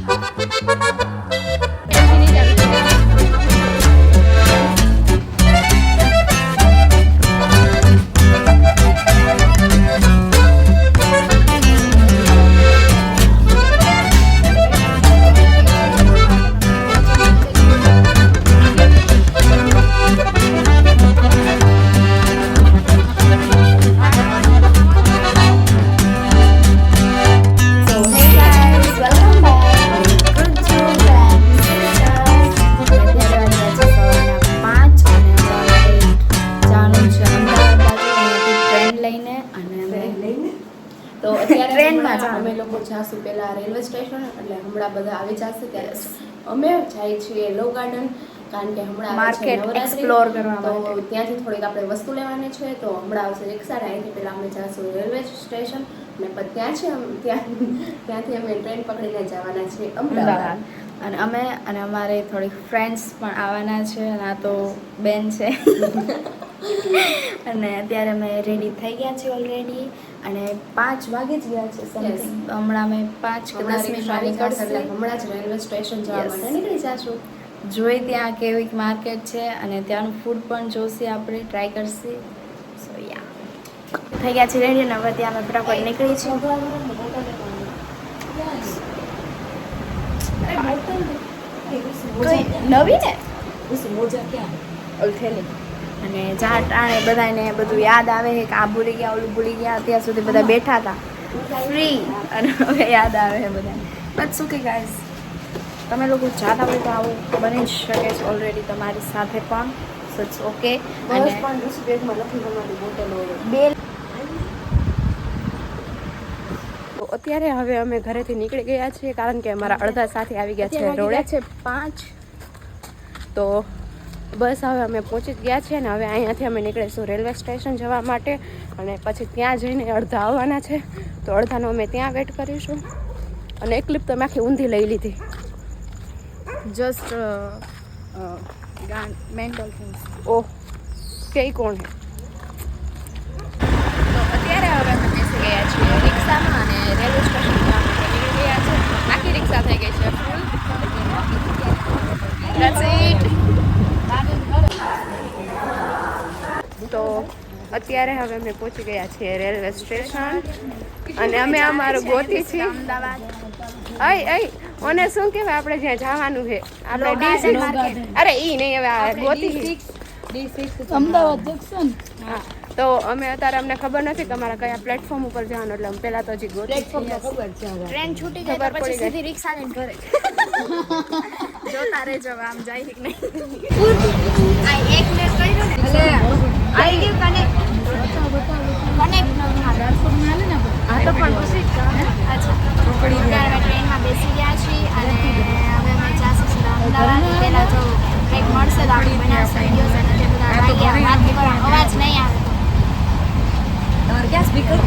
તો અત્યારે અમે લોકો જાશું પહેલા રેલવે સ્ટેશન, એટલે હમણાં બધા આવી જશે ત્યારે અમે જઈએ છીએ લો ગાર્ડન, કારણ કે હમણાં માર્કેટ એક્સપ્લોર કરવા તો ત્યાંથી થોડીક આપણે વસ્તુ લેવાની છે. તો હમણાં આવશે રિક્ષા, અહીંથી પહેલાં અમે જાશું રેલવે સ્ટેશન અને પછી ત્યાંથી અમે ટ્રેન પકડીને જવાના છીએ અમદાવાદ. અને અમારે થોડીક ફ્રેન્ડ્સ પણ આવવાના છે, અને આ તો બેન છે. અને અત્યારે અમે રેડી થઈ ગયા છીએ ઓલરેડી, અને 5 વાગે જ ગયા છે સમથિંગ. હમણાં અમે 5 કે 10 મિનિટમાં નીકળશે, હમણાં જ રેલવે સ્ટેશન જવા માટે નીકળી જશું. જોઈ ત્યાં કેવી માર્કેટ છે, અને ત્યાંનું ફૂડ પણ જોશે, આપણે ટ્રાય કરશે. સો યા થઈ ગયા છે રેડી, અને હવે ત્યાં અમે ફટાફટ નીકળી છીએ. નવી ને મોજા ક્યાં ઓલથેલી, અને જ્યાં ટાણે બધાને બધું યાદ આવે કે આ ભૂલી ગયા ઓલું ભૂલી ગયા. અત્યાર સુધી બધા બેઠા હતા ફ્રી, અને હવે યાદ આવે છે બધાને. બસ શું કે ગાઈઝ, તમે લોકો જાતા હોય તો આવું બની જ શકે છે ઓલરેડી તમારી સાથે પણ. So it's okay. અને બેગમાં નથી તમારી બોટલો બે. અત્યારે હવે અમે ઘરેથી નીકળી ગયા છીએ, કારણ કે અમારા અડધા સાથે આવી ગયા છે રોડે છે 5. તો બસ હવે અમે પહોંચી ગયા છીએ, ને હવે અહીંયાથી અમે નીકળીશું રેલવે સ્ટેશન જવા માટે, અને પછી ત્યાં જઈને અડધા આવવાના છે. તો અડધાનો અમે ત્યાં વેટ કરીશું. અને એક ક્લિપ તો મેં આખી ઊંધી લઈ લીધી, જસ્ટ મેન્ટલ થિંગ્સ. ઓહ કે કોણ હે. તો અત્યારે હવે અમે બેસી ગયા છીએ રિક્ષામાં, અને રેલવે સ્ટેશન જવા માટે નીકળી ગયા છે. આખી રિક્ષા થઈ ગઈ છે ફૂલ. That's it. તો અત્યારે હવે અમે પહોંચી ગયા છીએ રેલવે સ્ટેશન, અને અમે અમારું ગોતી છીએ અમદાવાદ. ઓને શું કહેવાય આપણે જ્યાં જવાનું છે, આપણે D6. અરે ઈ નહીં, હવે ગોતી અમદાવાદ જંકશન. હા, તો અમે અત્યારે અમને ખબર નથી કે અમારા કયા પ્લેટફોર્મ ઉપર જવાનું, એટલે અમે પહેલા તો હજી પ્લેટફોર્મ તો ખબર છે. ટ્રેન છૂટી ગઈ પછી સીધી રિક્ષા લઈને ઘરે જોતા રહેજો આમ જાય કે નહીં. આ એક મિનિટ કરી દો ને, આઈ ગયું કનેક્ટ. હા તો પણ પછી અચ્છા ટ્રેનમાં બેસી ગયા છીએ, અને હવે અમે જાશું અમદાવાદ. પહેલાં જો કંઈક મળશે તો આપણે બનાવશે વિડીયોઝ, અને જે બધા વાગ્યા વાત કરવા અવાજ નહીં આવે. તમારે ક્યાં સ્પીકર?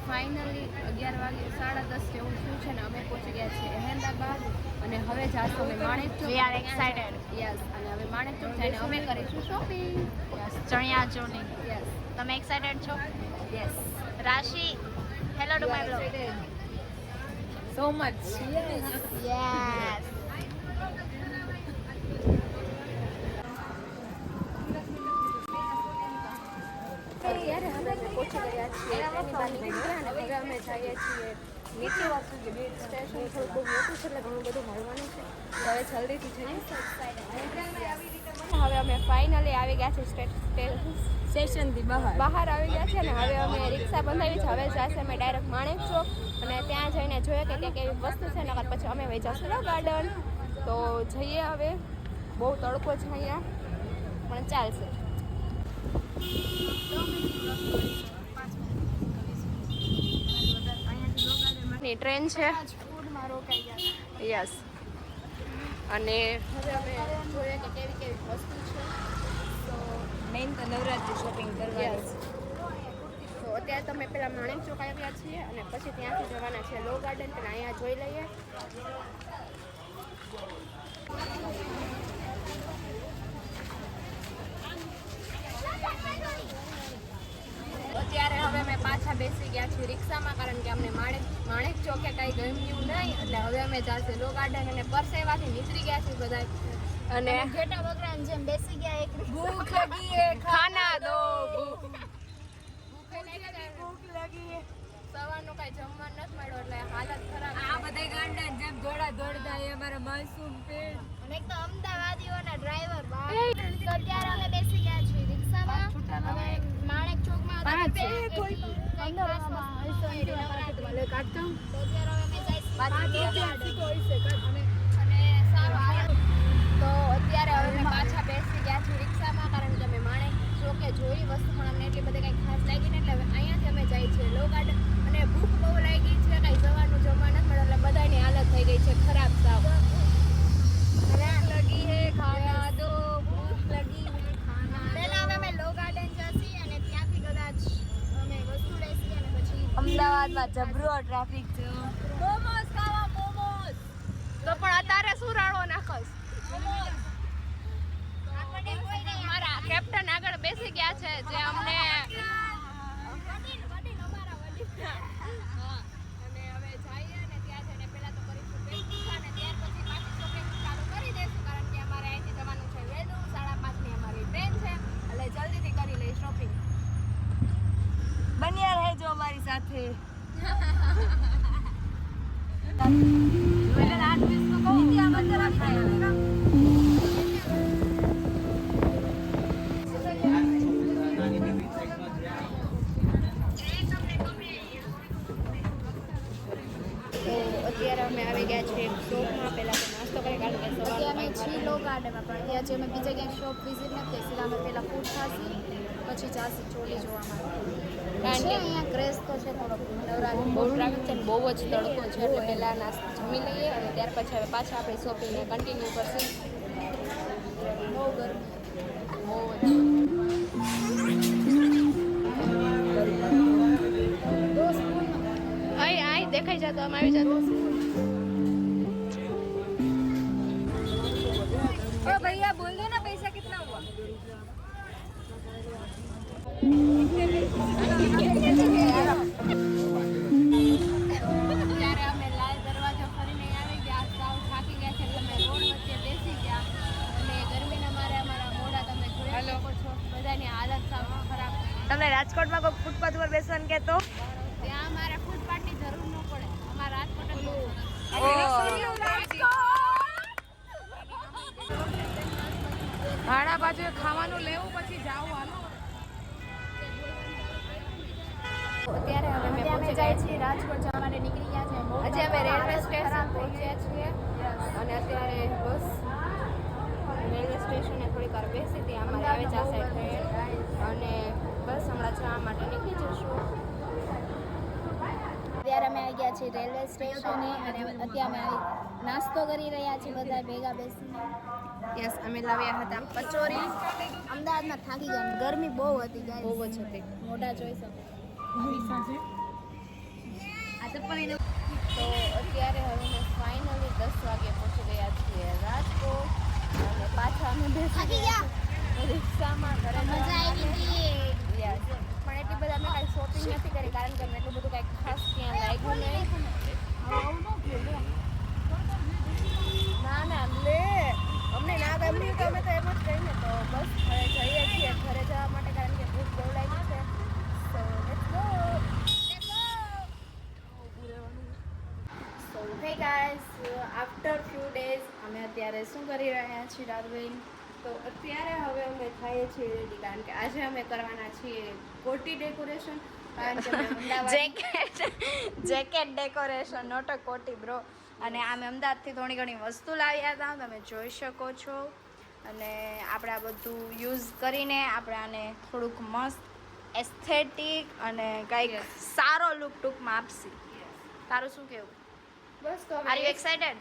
ફાઇનલી 11 વાગે 10:30 જેવું થયું છે, ને અમે પહોંચી ગયા છીએ અહેમદાબાદ, અને હવે જાશું અમે Manekchowk. We are excited. Yes, અને હવે માણેકચોક જઈને અમે કરીશું shopping. Yes, chaniya choli. Yes, તમે એક્સાઇટેડ છો? Yes. Rashi, hello to my blog. So much. Yes. અત્યારે હવે અમે પહોંચી ગયા છીએ, અને હવે અમે જઈએ છીએ નીચે સ્ટેશન. થોડું બહુ મોટું છે, એટલે ઘણું બધું મળવાનું છે. તો હવે જલ્દીથી જઈએ. હવે અમે ફાઇનલી આવી ગયા છે સ્ટેશનથી બહાર આવી ગયા છે, અને હવે અમે રિક્ષા બંધાવી છે. હવે જશે અમે ડાયરેક્ટ માણેકચોક, અને ત્યાં જઈને જોઈએ કે ત્યાં કેવી વસ્તુ છે, નકર પછી અમે વહી જશું લો ગાર્ડન. તો જઈએ હવે. બહુ તડકો છે અહીંયા, પણ ચાલશે. ટ્રેન છે. યસ, અને હવે અમે જોઈએ નવરાત્રી શોપિંગ કરવા. તો અત્યારે તમે પેલા માણેક ચોક આવ્યા છીએ અને પછી ત્યાંથી જવાના છે લો ગાર્ડન. પેલા અહીંયા જોઈ લઈએ. અત્યારે હવે અમે પાછા બેસી ગયા છીએ રિક્ષામાં, કારણ કે અમને માણેક ચોકે કાંઈ ગમ્યું નહીં, એટલે હવે અમે જાશે લો ગાર્ડન અને પરસેવાથી નીકળી ગયા છીએ બધા. અને ઘેટા બકરાની જેમ બેસી ગયા. એક ભૂખ લગી હે, ખાના દો. ભૂખ લગી હે. સવારનું કાંઈ જમવાનું નથી મળ્યું એટલે હાલત ખરાબ. આ બધા ગાંડા જેમ દોડા થાય અમારા માસૂમ પેટ. અને એક તો અમદાવાદીઓના ડ્રાઈવર તો અત્યારે અમે બેસી ગયા છીએ રિક્ષામાં. હવે માણેક ચોકમાં તો અત્યારે અમે પાછા બેસી ગયા છીએ રિક્ષામાં, કારણ કે અમે માણેક ચોકે જોઈ વસ્તુ પણ અમને એટલી બધી કંઈ ખાસ લાગી ને, એટલે અહીંયાથી અમે જઈએ છીએ લો ગાર્ડન. અને ભૂખ બહુ લાગી છે, કાંઈ જવાનું જમવા નથી મળ્યું, એટલે બધાની હાલત થઈ ગઈ છે ખરાબ સાવ. ભૂખ લગી હે, ખાના દો. ભૂખ લગી હે, ખાના. પહેલા હવે અમે લો ગાર્ડન જશી અને ત્યાંથી કદાચ અમે વસ્તુ લેશી અને પછી અમદાવાદમાં જબરો ટ્રાફિક છે. મોમોસ ખાવા, મોમોસ. તો પણ અત્યારે શું રાડો નાખસ? મારા કેપ્ટન આગળ બેસી ગયા છે, જે અમને અને હવે જઈએ ને ત્યાં જઈને પહેલા તો કરીશું બેસી અને ત્યાર પછી પાછી શોપિંગ ચાલુ કરી દઈશું, કારણ કે અમારે અહીંથી જવાનું છે વહેલું. 5:30ની અમારી ટ્રેન છે, એટલે જલ્દીથી કરી લઈ શોપિંગ. બન્યા રહેજો અમારી સાથે. અત્યારે અમે આવી ગયા છીએ શોપમાં. પહેલાં તો નાસ્તો કરી, કારણ કે સવારે અમે છીએ લો ગાર્ડનમાં, પણ ત્યાં જે અમે બીજે ક્યાંય શોપ વિઝિટ નથી કરી. સીધા અમે પહેલાં ફૂડ ખાસી, પછી જાસી ચોલી જોવા માટે. કારણ કે અહીંયા ક્રેઝ તો છે થોડોક નવરાત્રી. બહુ ટ્રાફિક છે, બહુ જ તડકો છે, એટલે પહેલાં નાસ્તો જમી લઈએ અને ત્યાર પછી હવે પાછા આપણી શોપિંગને કન્ટિન્યુ કરશું. બહુ ગરમી, બહુ જ આઈ દેખાઈ જતો આમ આવી જતો. ओ भैया बोल दो ना पैसा कितना हुआ. ત્યારે અમે લાલ દરવાજો ફરીને આવી ગયા. સાવ થાકી ગયા છે, એટલે અમે રોડ વચ્ચે બેસી ગયા અને ગરમીના મારે અમારા મોઢા તમે જોઈ શકો છો. બધાની હાલત સાવ ખરાબ. તમને રાજકોટમાં કોઈ ફૂટપાથ પર બેસવાનું કે તો ત્યાં અમારે ફૂટપાથની જરૂર ન પડે. અમારા રાજકોટ જ ભાડા બાજુ ખાવાનું લેવું પછી જાવું. હાલો અત્યારે હવે અમે અમે જાય છીએ રાજકોટ જવા માટે નીકળી ગયા છે. આજે અમે રેલવે સ્ટેશન પહોંચ્યા છીએ અને અત્યારે બસ રેલવે સ્ટેશને થોડીક વાર બેસી હતી. અમારે આવે જશે ટ્રેન અને બસ હમણાં જવા માટે નીકળી જશું. અત્યારે અમે આવી ગયા છીએ રેલવે સ્ટેશને અને અત્યારે અમે નાસ્તો કરી રહ્યા છીએ બધા ભેગા બેસીને. યસ, અમે લાવ્યા હતા કચોરી. અમદાવાદમાં થાકી ગયા, ગરમી બહુ હતી guys. બહુ જ હતી. મોઢા જોઈ શકો. તો અત્યારે હવે અમે ફાઇનલી 10 વાગે પહોંચી ગયા છીએ રાજકોટ અને પાછા અમે બેસી ગયા રિક્ષામાં ઘરે. મજા આવી હતી. યસ, પણ એટલી બધા અમે કાંઈ શોપિંગ નથી કરી, કારણ કે અમને એટલું બધું કાંઈ ખાસ ત્યાં લાગ્યું નહીં. ના ના લે, અમને ના ગમ્યું તો અમે તો એમ જ કહીને. તો બસ હવે જઈએ છીએ ઘરે જવા માટે, કારણ કે ભૂખ બહુ લાગી છે. So let's go. સો હે ગાઈસ, આફ્ટર ફ્યુ ડેઝ અમે અત્યારે શું કરી રહ્યા છીએ ડાર્વિન? તો અત્યારે હવે અમે થઈએ છીએ રેડી, કારણ કે આજે અમે કરવાના છીએ કોટી ડેકોરેશન. કારણ કે અમે Ahmedabad jacket decoration, not a કોટી બ્રો. અને અમે અમદાવાદથી થોડી ઘણી વસ્તુ લાવ્યા હતા, તમે જોઈ શકો છો. અને આપણે આ બધું યુઝ કરીને આપણે આને થોડુંક મસ્ત એસ્થેટિક અને કંઈક સારો લુક ટૂંકમાં આપશી. તારું શું કહેવું? બસ તો are you excited?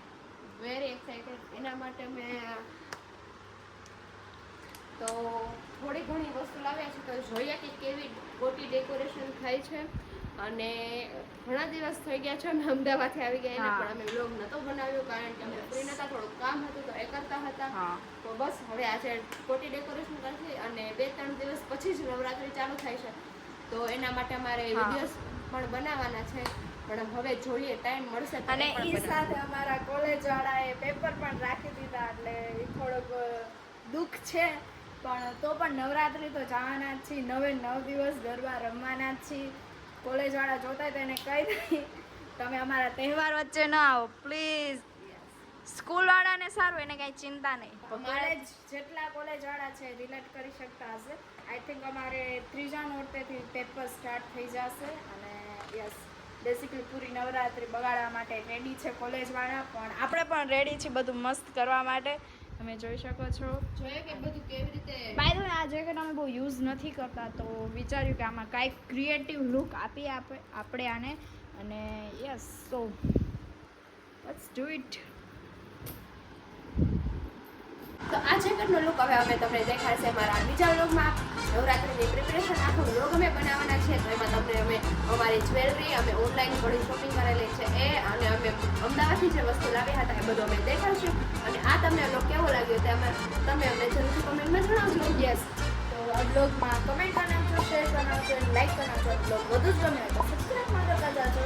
Very excited. એના માટે મેં તો થોડી ઘણી વસ્તુ લાવ્યા છે તો જોઈએ કે કેવી ગોટી ડેકોરેશન થાય છે. અને ઘણા દિવસ થઈ ગયા છે અમે અમદાવાદથી આવી ગયા એના પણ અમે વ્લોગ નહોતો બનાવ્યો કારણ કે અમે ફ્રી નહોતા, થોડુંક કામ હતું તો એ કરતા હતા. તો બસ હવે આજે ગોટી ડેકોરેશન કરશે અને 2-3 દિવસ પછી જ નવરાત્રી ચાલુ થાય છે તો એના માટે અમારે વિડીયોઝ પણ બનાવવાના છે. પણ હવે જોઈએ ટાઈમ મળશે તો અને એ સાથે અમારા કોલેજ વાળાએ પેપર પણ રાખી દીધા એટલે એ થોડોક દુઃખ છે. પણ તો પણ નવરાત્રી તો જવાના જ છીએ, 9 દિવસ ગરબા રમવાના જ છીએ. કોલેજ વાળા જોતા તો એને કહી દઈ તમે અમારા તહેવાર વચ્ચે ન આવો પ્લીઝ. સ્કૂલ વાળાને સારું, એને કઈ ચિંતા નહીં. કોલેજ જેટલા કોલેજ વાળા છે રિલેટ કરી શકતા હશે. આઈ થિંક અમારે 3જા નોરતેથી પેપર સ્ટાર્ટ થઈ જશે અને યસ બેસિકલી પૂરી નવરાત્રી બગાડવા માટે રેડી છે કોલેજ વાળા, પણ આપણે પણ રેડી છે બધું મસ્ત કરવા માટે. તમે જોઈ શકો છો. જોઈએ કે બધું કેવી રીતે. બાય ધ વે આ જેકેટ અમે બહુ યુઝ નથી કરતા તો વિચાર્યું કે આમાં કાંઈક ક્રિએટિવ લુક આપીએ આપણે આને. અને yes so let's do it. તો આ જેકેટનો લુક હવે અમે તમને દેખાડશે મારા બીજા વ્લોગમાં. નવરાત્રીની પ્રિપરેશન આખો વ્લોગ અમે બનાવવાના છે તો એમાં તમને અમે અમારી જ્વેલરી, અમે ઓનલાઈન ઘણી શોપિંગ કરેલી છે એ, અને અમે અમદાવાદથી જે વસ્તુ લાવ્યા હતા એ બધું અમે દેખાડશું. અને આ તમને વ્લોગ કેવો લાગ્યો તે તમે અમને જરૂરથી કોમેન્ટમાં જણાવજો. યસ તો આ બ્લોગમાં કમેન્ટ કરી નાખજો, શેર કરી નાખજો, લાઈક કરી નાખજો. બ્લોગ વધુ જ ગમે તો સબસ્ક્રાઈબ કરતા જાજો.